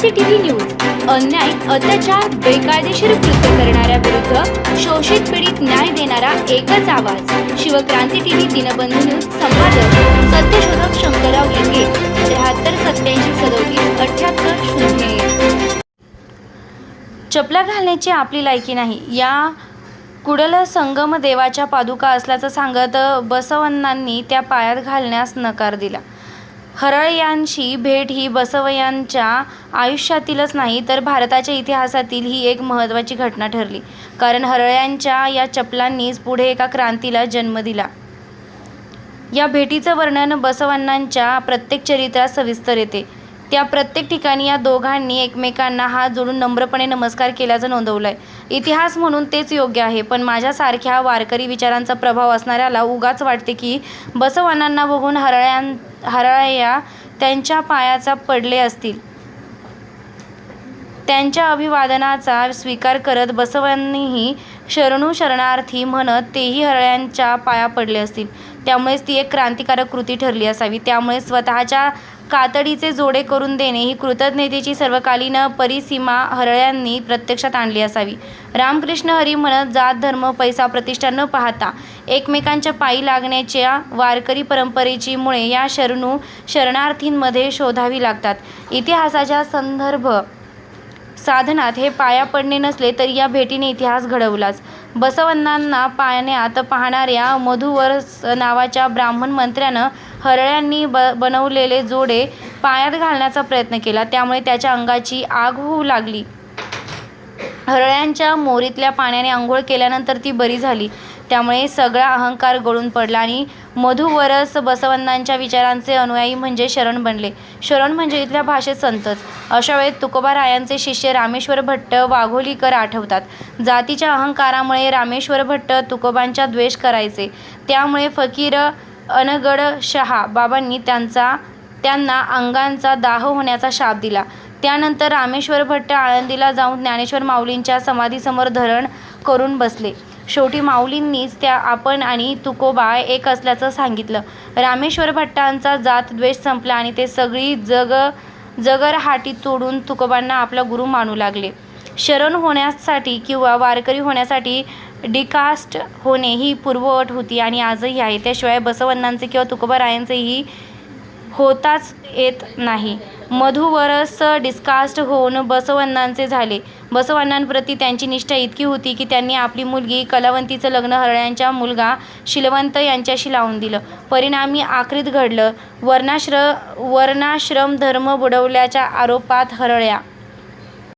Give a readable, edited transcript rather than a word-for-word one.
क्रांती news अन्याय, अत्याचार, बेकायदेशीर कृत्य करणाऱ्या विरुद्ध शोषित पीडित न्याय देणारा एकच आवाज. Shivkranti TV Dinbandhu news. संपादक सत्यशोधक शंकरराव लिंगे. 73873780. चपला घालण्याची आपली लायकी नाही या कुडल संगम देवाच्या पादुका असल्याचं सांगत बसवण्णांनी त्या पायात घालण्यास नकार दिला. हरळय्यांची भेट ही बसवय्यांच्या आयुष्यातीलच नाही तर भारताच्या इतिहासातील ही एक महत्त्वाची घटना ठरली. कारण हरळय्यांच्या या चपलांनीच पुढे एका क्रांतीला जन्म दिला. या भेटीचं वर्णन बसवण्णांच्या प्रत्येक चरित्रात सविस्तर येते. त्या प्रत्येक ठिकाणी या दोघांनी एकमेकांना हात जोडून नम्रपणे नमस्कार केल्याचं नोंदवलंय. इतिहास म्हणून तेच योग्य आहे. पण माझ्यासारख्या वारकरी विचारांचा प्रभाव असणाऱ्याला उगाच वाटते की बसवण्णांना बघून हरळय्या त्यांच्या पायाचा पडले असतील. त्यांच्या अभिवादनाचा स्वीकार करत बसवांनीही शरणू शरणार्थी म्हणत तेही हरळय्यांच्या पाया पडले असतील. त्यामुळेच ती एक क्रांतिकारक कृती ठरली असावी. त्यामुळे स्वतःच्या कातडीचे जोडे करून देणे ही कृतज्ञतेची सर्वकालीन परिसीमा हरळय्यांनी प्रत्यक्षात आणली असावी. रामकृष्ण हरी म्हणत जात धर्म पैसा प्रतिष्ठा न पाहता एकमेकांच्या पायी लागण्याच्या वारकरी परंपरेची मुळे या शरणू शरणार्थींमध्ये शोधावी लागतात. इतिहासाच्या संदर्भ साधनात हे पाया पडणे नसले तरी या भेटीने इतिहास घडवलाच. बसवण्णांना पाण्यात पाहणाऱ्या मधुवरस नावाच्या ब्राह्मण मंत्र्यानं हरळ्यांनी बनवलेले जोडे पायात घालण्याचा प्रयत्न केला. त्यामुळे त्याच्या अंगाची आग होऊ लागली. हरळ्यांच्या मोरीतल्या पाण्याने आंघोळ केल्यानंतर ती बरी झाली. त्यामुळे सगळा अहंकार गळून पडला आणि मधुवरस बसवण्णांच्या विचारांचे अनुयायी म्हणजे शरण बनले. शरण म्हणजे इथल्या भाषेत संतच. अशा वेळेत तुकोबारायांचे शिष्य रामेश्वर भट्ट वाघोलीकर आठवतात. जातीच्या अहंकारामुळे रामेश्वर भट्ट तुकोबांचा द्वेष करायचे. त्यामुळे फकीर अनगडशहा बाबांनी त्यांना अंगांचा दाह होण्याचा शाप दिला. त्यानंतर रामेश्वर भट्ट आळंदीला जाऊन ज्ञानेश्वर माऊलींच्या समाधीसमोर धरण करून बसले. शेवटी माऊलींनीच आपण आणि तुकोबा एक असल्याचं सांगितलं. रामेश्वर भट्टांचा जातद्वेष संपला आणि ते सगळी जगरहाटी तोडून तुकोबांना आपला गुरु मानू लागले. शरण होण्यासाठी किंवा वारकरी होण्यासाठी डिकास्ट होणे ही पूर्वअट होती आणि आजही आहे. त्याशिवाय बसवण्णांचे किंवा तुकोबारायांचेही होताच येत नाही. मधुवरस डिस्कास्ट होऊन बसवण्णांचे झाले. बसवण्णांप्रती त्यांची निष्ठा इतकी होती की त्यांनी आपली मुलगी कलावंतीचं लग्न हरळ्यांचा मुलगा शीलवंत यांच्याशी लावून दिलं. परिणामी आखरीत घडलं. वर्णाश्रम धर्म बुडवल्याच्या आरोपात हरळ्या